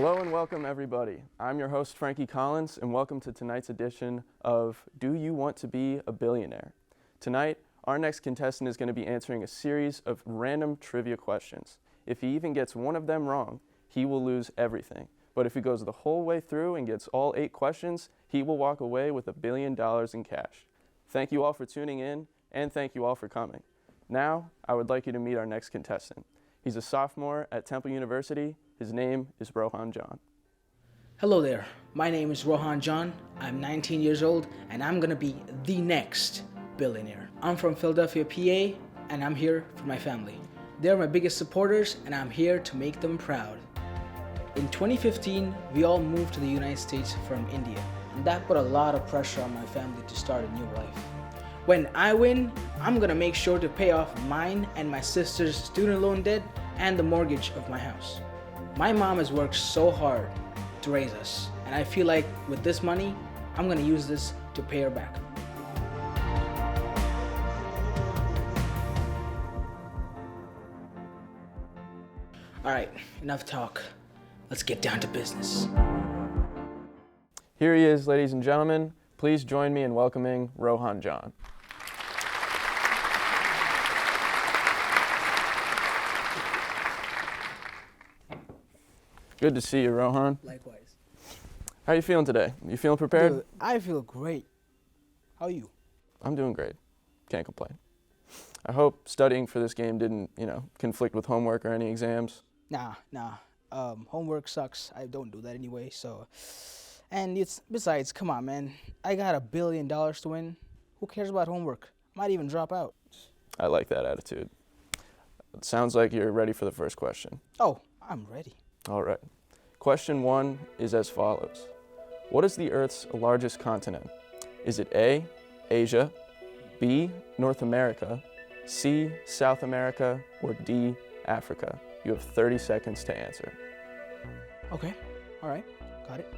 Hello and welcome everybody. I'm your host Frankie Collins and welcome to tonight's edition of Do You Want to Be a Billionaire? Tonight, our next contestant is going to be answering a series of random trivia questions. If he even gets one of them wrong, he will lose everything. But if he goes the whole way through and gets all 8 questions, he will walk away with $1 billion in cash. Thank you all for tuning in and thank you all for coming. Now, I would like you to meet our next contestant. He's a sophomore at Temple University. His name is Rohan John. Hello there, my name is Rohan John. I'm 19 years old and I'm gonna be the next billionaire. I'm from Philadelphia, PA, and I'm here for my family. They're my biggest supporters and I'm here to make them proud. In 2015, we all moved to the United States from India, and that put a lot of pressure on my family to start a new life. When I win, I'm gonna make sure to pay off mine and my sister's student loan debt and the mortgage of my house. My mom has worked so hard to raise us, and I feel like with this money, I'm gonna use this to pay her back. All right, enough talk. Let's get down to business. Here he is, ladies and gentlemen. Please join me in welcoming Rohan John. Good to see you, Rohan. Likewise. How are you feeling today? You feeling prepared? Dude, I feel great. How are you? I'm doing great. Can't complain. I hope studying for this game didn't, conflict with homework or any exams. Nah. Homework sucks. I don't do that anyway, so. And besides, come on, man. I got $1 billion to win. Who cares about homework? Might even drop out. I like that attitude. It sounds like you're ready for the first question. Oh, I'm ready. All right. Question 1 is as follows. What is the Earth's largest continent? Is it A, Asia, B, North America, C, South America, or D, Africa? You have 30 seconds to answer. Okay. All right. Got it.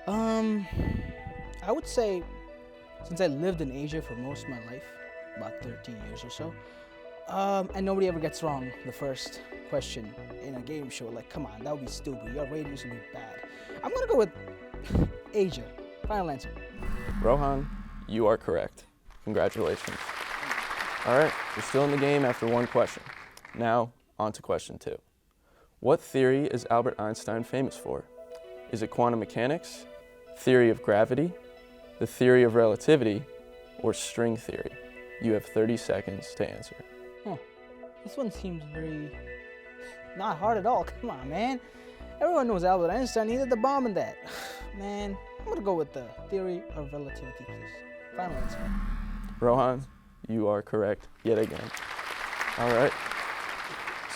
I would say, since I lived in Asia for most of my life, about 13 years or so, and nobody ever gets wrong the first question in a game show. Like, come on, that would be stupid. Your ratings would be bad. I'm gonna go with Asia. Final answer. Rohan, you are correct. Congratulations. All right, you're still in the game after one question. Now, on to question 2. What theory is Albert Einstein famous for? Is it quantum mechanics, theory of gravity, the theory of relativity, or string theory? You have 30 seconds to answer. This one seems very not hard at all. Come on, man. Everyone knows Albert Einstein. He did the bomb in that. Man, I'm gonna go with the theory of relativity, please. Final answer. Rohan, you are correct yet again. All right.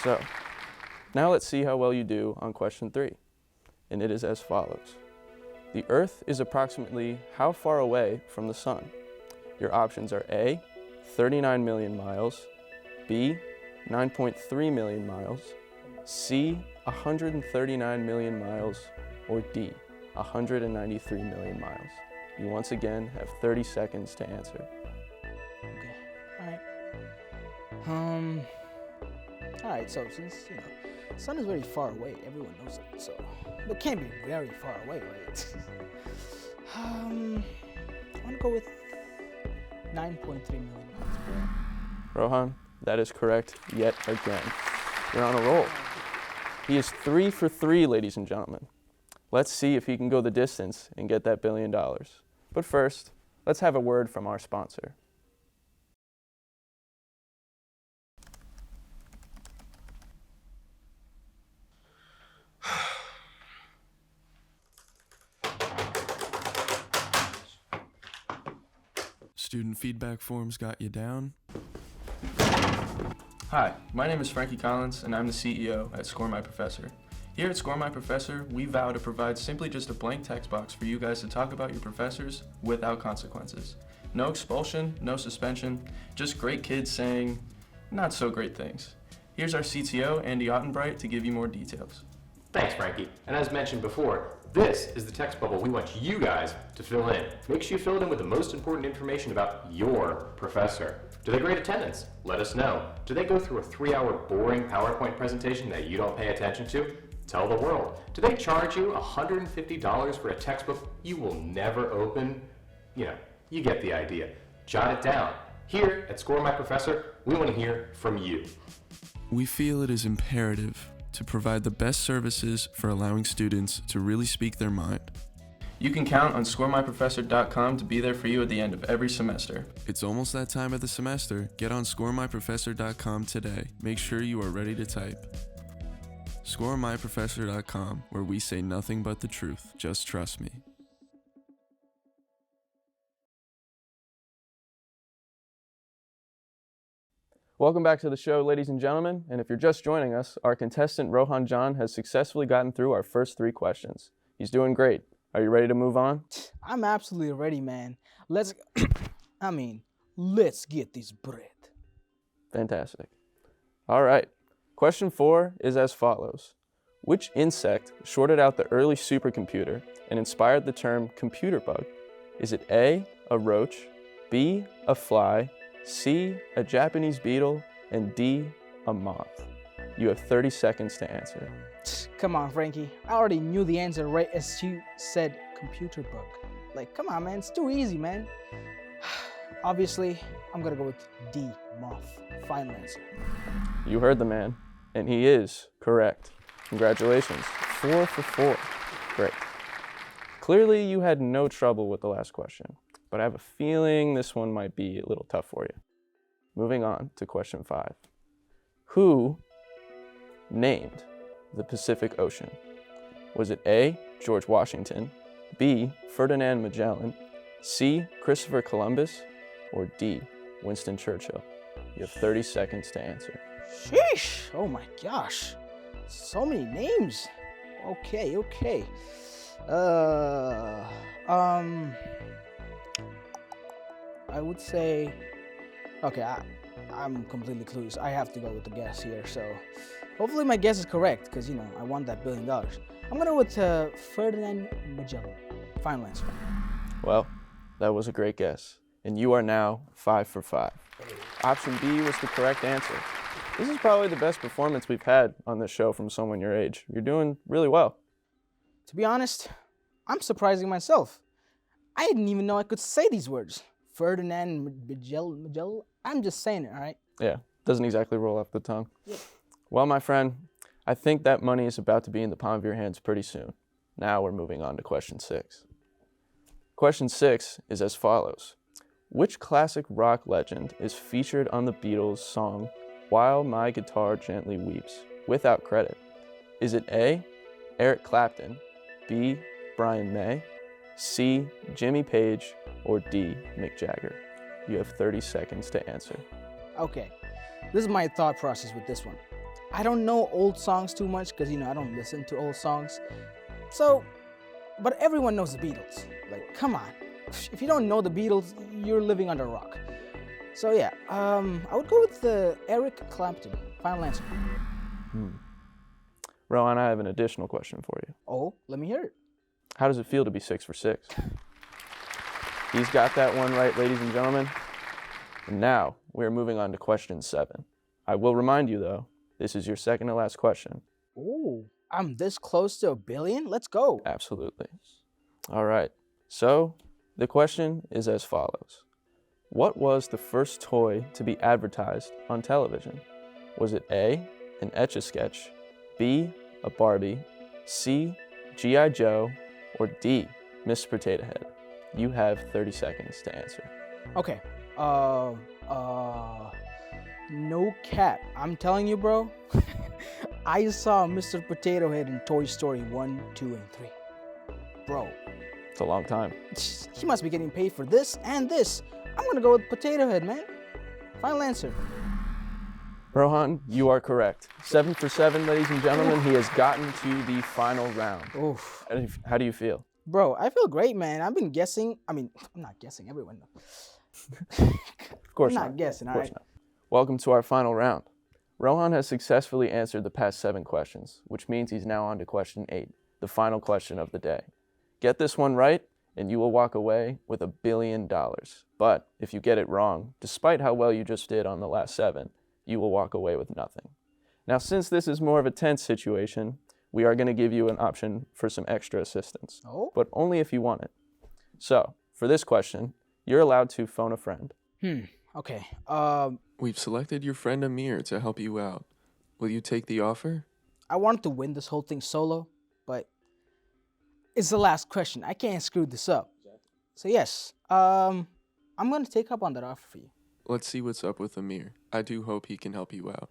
So, now let's see how well you do on question 3. And it is as follows. The Earth is approximately how far away from the Sun? Your options are A, 39 million miles, B, 9.3 million miles, C, 139 million miles, or D, 193 million miles. You once again have 30 seconds to answer. Okay, all right, so since, the sun is very far away, everyone knows it, so it can't be very far away, right? I want to go with 9.3 million miles. Rohan, that is correct yet again. You're on a roll. He is 3 for 3, ladies and gentlemen. Let's see if he can go the distance and get that $1 billion. But first, let's have a word from our sponsor. Student feedback forms got you down? Hi, my name is Frankie Collins, and I'm the CEO at Score My Professor. Here at Score My Professor, we vow to provide simply just a blank text box for you guys to talk about your professors without consequences. No expulsion, no suspension, just great kids saying not so great things. Here's our CTO, Andy Ottenbreit, to give you more details. Thanks, Frankie. And as mentioned before, this is the text bubble we want you guys to fill in. Make sure you fill it in with the most important information about your professor. Do they grade attendance? Let us know. Do they go through a 3-hour boring PowerPoint presentation that you don't pay attention to? Tell the world. Do they charge you $150 for a textbook you will never open? You get the idea. Jot it down. Here at Score My Professor, we want to hear from you. We feel it is imperative to provide the best services for allowing students to really speak their mind. You can count on scoremyprofessor.com to be there for you at the end of every semester. It's almost that time of the semester. Get on scoremyprofessor.com today. Make sure you are ready to type. Scoremyprofessor.com, where we say nothing but the truth. Just trust me. Welcome back to the show, ladies and gentlemen. And if you're just joining us, our contestant Rohan John has successfully gotten through our first 3 questions. He's doing great. Are you ready to move on? I'm absolutely ready, man. Let's get this bread. Fantastic. All right. Question 4 is as follows. Which insect shorted out the early supercomputer and inspired the term computer bug? Is it A, a roach, B, a fly, C, a Japanese beetle, and D, a moth? You have 30 seconds to answer. Come on, Frankie. I already knew the answer right as you said computer bug. Like, come on, man. It's too easy, man. Obviously, I'm gonna go with D, moth. Final answer. You heard the man, and he is correct. Congratulations. 4 for 4. Great. Clearly, you had no trouble with the last question, but I have a feeling this one might be a little tough for you. Moving on to question 5. Who named the Pacific Ocean? Was it A, George Washington, B, Ferdinand Magellan, C, Christopher Columbus, or D, Winston Churchill? You have 30 seconds to answer. Sheesh! Oh my gosh. So many names. Okay. I would say, okay, I'm completely clueless. I have to go with the guess here, so hopefully my guess is correct, because, I want that $1 billion. I'm gonna go with Ferdinand Magellan. Final answer. Well, that was a great guess, and you are now 5 for 5. Option B was the correct answer. This is probably the best performance we've had on this show from someone your age. You're doing really well. To be honest, I'm surprising myself. I didn't even know I could say these words. Ferdinand Magellan. I'm just saying it, all right? Yeah, doesn't exactly roll off the tongue. Yeah. Well, my friend, I think that money is about to be in the palm of your hands pretty soon. Now we're moving on to question 6. Question 6 is as follows. Which classic rock legend is featured on the Beatles' song While My Guitar Gently Weeps, without credit? Is it A, Eric Clapton, B, Brian May, C, Jimmy Page, or D, Mick Jagger? You have 30 seconds to answer. Okay, this is my thought process with this one. I don't know old songs too much because, I don't listen to old songs. So, but everyone knows the Beatles. Like, come on. If you don't know the Beatles, you're living under a rock. So yeah, I would go with Eric Clapton. Final answer. Rohan, I have an additional question for you. Oh, let me hear it. How does it feel to be 6 for 6? He's got that one right, ladies and gentlemen. And now we are moving on to question 7. I will remind you, though, this is your second to last question. Oh, I'm this close to $1 billion? Let's go. Absolutely. All right. So the question is as follows. What was the first toy to be advertised on television? Was it A, an Etch-a-Sketch, B, a Barbie, C, G.I. Joe, or D, Miss Potato Head? You have 30 seconds to answer. Okay. No cap. I'm telling you, bro. I saw Mr. Potato Head in Toy Story 1, 2, and 3. Bro. It's a long time. He must be getting paid for this and this. I'm gonna go with Potato Head, man. Final answer. Rohan, you are correct. 7 for 7, ladies and gentlemen. He has gotten to the final round. Oof. How do you feel? Bro, I feel great, man. I've been guessing. I'm not guessing. Everyone knows. Of course I'm not guessing, all right? Not. Welcome to our final round. Rohan has successfully answered the past 7 questions, which means he's now on to question 8, the final question of the day. Get this one right, and you will walk away with $1 billion. But if you get it wrong, despite how well you just did on the last 7, you will walk away with nothing. Now, since this is more of a tense situation, we are going to give you an option for some extra assistance, but only if you want it. So, for this question, you're allowed to phone a friend. Okay. We've selected your friend Amir to help you out. Will you take the offer? I wanted to win this whole thing solo, but it's the last question. I can't screw this up. So yes, I'm going to take up on that offer for you. Let's see what's up with Amir. I do hope he can help you out.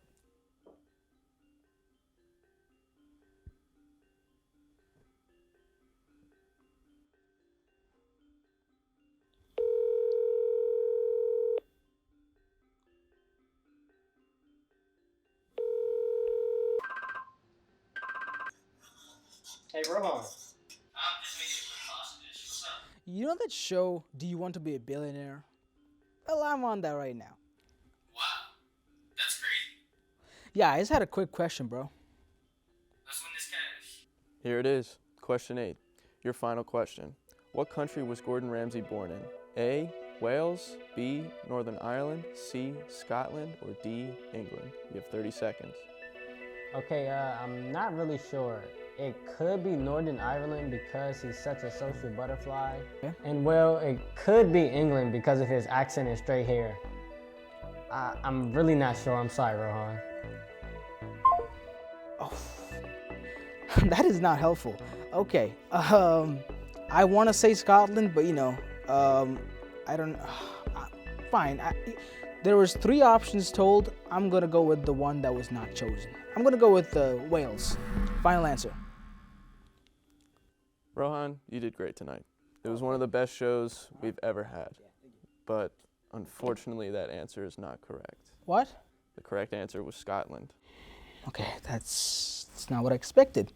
Hey, Rohan. You know that show, Do You Want to Be a Billionaire? Well, I'm on that right now. Wow, that's great. Yeah, I just had a quick question, bro. Let's win this cash. Here it is, question 8. Your final question. What country was Gordon Ramsay born in? A, Wales, B, Northern Ireland, C, Scotland, or D, England? You have 30 seconds. Okay, I'm not really sure. It could be Northern Ireland because he's such a social butterfly. Yeah. And well, it could be England because of his accent and straight hair. I'm really not sure. I'm sorry, Rohan. Oh, that is not helpful. Okay, I want to say Scotland, but I don't. Fine. There was 3 options told. I'm gonna go with the one that was not chosen. I'm gonna go with Wales. Final answer. Rohan, you did great tonight. It was one of the best shows we've ever had. But unfortunately, that answer is not correct. What? The correct answer was Scotland. Okay, that's not what I expected.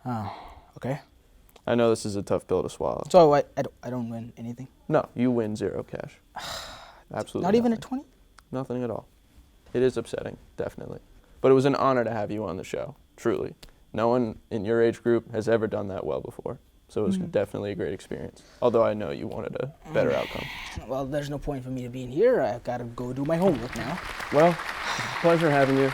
Oh, okay. I know this is a tough pill to swallow. So I don't win anything? No, you win 0 cash. Absolutely Not even a nothing. 20? Nothing at all. It is upsetting, definitely. But it was an honor to have you on the show, truly. No one in your age group has ever done that well before. So it was definitely a great experience. Although I know you wanted a better outcome. Well, there's no point for me to be in here. I've got to go do my homework now. Well, pleasure having you.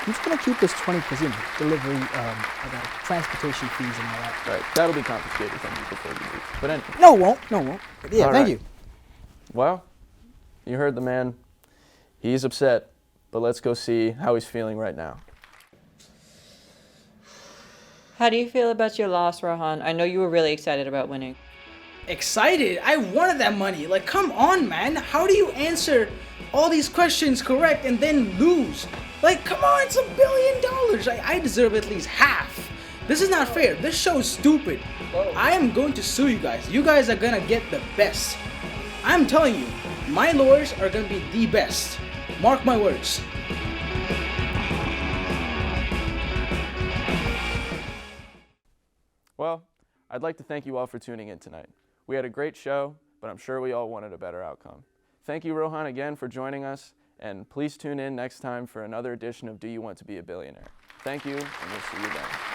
I'm just going to keep this 20 because, delivery, I got transportation fees and all that. Right, that'll be confiscated from you before you leave. But anyway. No, it won't. No, it won't. But yeah, All thank right. you. Well, you heard the man. He's upset, but let's go see how he's feeling right now. How do you feel about your loss, Rohan? I know you were really excited about winning. Excited? I wanted that money. Like, come on, man. How do you answer all these questions correct and then lose? Like, come on, it's $1 billion. I deserve at least half. This is not fair. This show is stupid. I am going to sue you guys. You guys are gonna get the best. I'm telling you, my lawyers are gonna be the best. Mark my words. Well, I'd like to thank you all for tuning in tonight. We had a great show, but I'm sure we all wanted a better outcome. Thank you, Rohan, again for joining us, and please tune in next time for another edition of Do You Want to Be a Billionaire? Thank you, and we'll see you then.